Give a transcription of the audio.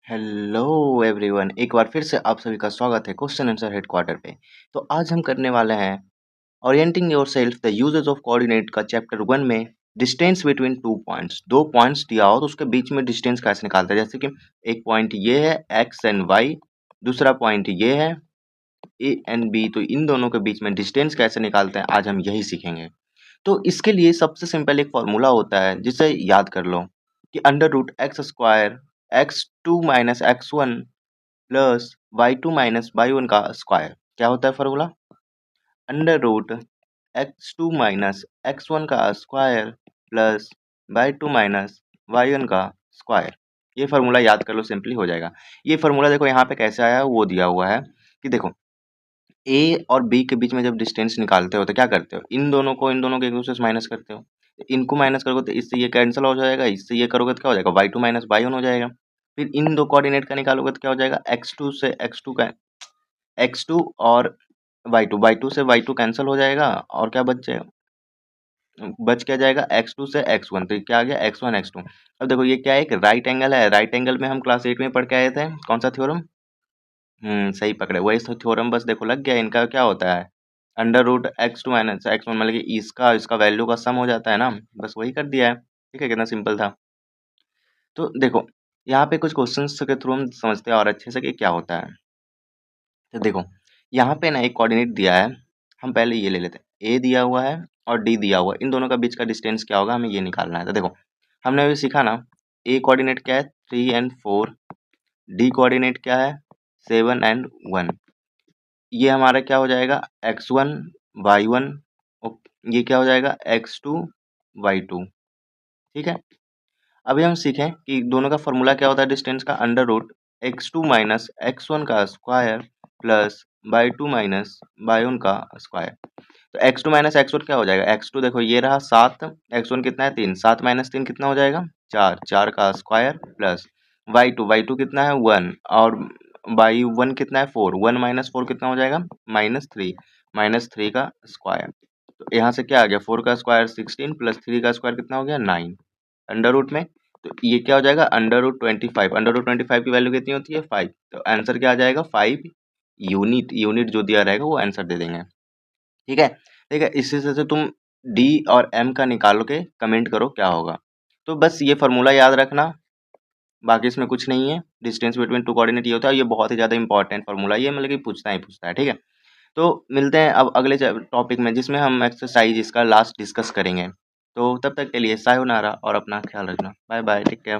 Hello everyone, एक बार फिर से आप सभी का स्वागत है क्वेश्चन आंसर हेडक्वार्टर पे। तो आज हम करने वाले हैं orienting yourself the uses of coordinate का चैप्टर 1 में डिस्टेंस बिटवीन टू पॉइंट्स। दो पॉइंट्स दिया हो तो उसके बीच में डिस्टेंस कैसे निकालते हैं। जैसे कि एक पॉइंट ये है एक्स एंड वाई, दूसरा पॉइंट ये है ए एंड बी, तो इन दोनों के बीच में डिस्टेंस कैसे निकालते हैं आज हम यही सीखेंगे। तो इसके लिए सबसे सिंपल एक फॉर्मूला होता है जिसे याद कर लो कि under root x square x2 minus x1 plus y2 minus y1 का स्क्वायर। क्या होता है formula? Under root x2 minus x1 का square plus y2 minus y1 का स्क्वायर। ये फॉर्मूला याद कर लो, सिंपली हो जाएगा। ये फॉर्मूला देखो यहाँ पे कैसे आया है वो दिया हुआ है कि देखो ए और बी के बीच में जब डिस्टेंस निकालते हो तो क्या करते हो, इन दोनों को एक दूसरे से माइनस करते हो। इनको माइनस करोगे तो इससे ये कैंसिल हो जाएगा, इससे ये करोगे तो क्या हो जाएगा, y2 माइनस y1 हो जाएगा। फिर इन दो कोऑर्डिनेट का निकालोगे तो क्या हो जाएगा, x2 से x2 का x2 और y2 से y2 कैंसिल हो जाएगा और क्या बच जाएगा, बच क्या जाएगा x2 से x1। तो क्या आ गया x1 x2। अब देखो ये क्या है, एक राइट एंगल है। राइट एंगल में हम क्लास 8 में पढ़ के आए थे, कौन सा थ्योरम? सही पकड़े, वही तो थ्योरम। बस देखो लग गया। इनका क्या होता है, under root x2 minus x1, मतलब कि इसका इसका वैल्यू का सम हो जाता है ना। बस वही कर दिया है। ठीक है, कितना सिंपल था। तो देखो यहाँ पे कुछ क्वेश्चंस के थ्रू हम समझते हैं और अच्छे से कि क्या होता है। तो देखो यहाँ पे ना एक कोऑर्डिनेट दिया है, हम पहले ये ले लेते हैं। ए दिया हुआ है और डी दिया हुआ है, इन दोनों का बीच का डिस्टेंस क्या होगा हमें ये निकालना है। तो देखो हमने अभी सीखा ना, ए कोऑर्डिनेट क्या है 3 एंड 4, डी कोऑर्डिनेट क्या है 7 एंड 1। ये हमारा क्या हो जाएगा x1 y1, ये क्या हो जाएगा x2 y2। ठीक है, अभी हम सीखें कि दोनों का फॉर्मूला क्या होता है डिस्टेंस का, under root x2 minus x1 का square plus y2 minus y1 का स्क्वायर। तो x2 माइनस x1 क्या हो जाएगा, x2 देखो ये रहा 7, x1 कितना है 3, 7 माइनस 3 कितना हो जाएगा 4, 4 का स्क्वायर प्लस y2 कितना है 1 और y1 कितना है 4, 1 माइनस 4 कितना हो जाएगा -3, -3 का स्क्वायर। तो यहाँ से क्या आ गया, 4 का स्क्वायर 16 प्लस 3 का स्क्वायर कितना हो गया 9 अंडर रूट में। तो ये क्या हो जाएगा अंडर रूट 25। अंडर रूट 25 की वैल्यू कितनी होती है 5। तो आंसर क्या आ जाएगा 5 यूनिट। यूनिट जो दिया रहेगा वो आंसर दे देंगे। ठीक है, ठीक है। इसी से तुम डी और एम का निकालो के कमेंट करो क्या होगा। तो बस ये फार्मूला याद रखना, बाकी इसमें कुछ नहीं है। डिस्टेंस बिटवीन टू कोऑर्डिनेट ये होता है, ये बहुत ही ज़्यादा इंपॉर्टेंट फार्मूला, ये मतलब कि पूछता ही पूछता है। ठीक है, तो मिलते हैं अब अगले टॉपिक में जिसमें हम एक्सरसाइज इसका लास्ट डिस्कस करेंगे। तो तब तक के लिए सायोनारा और अपना ख्याल रखना। Bye bye, take care.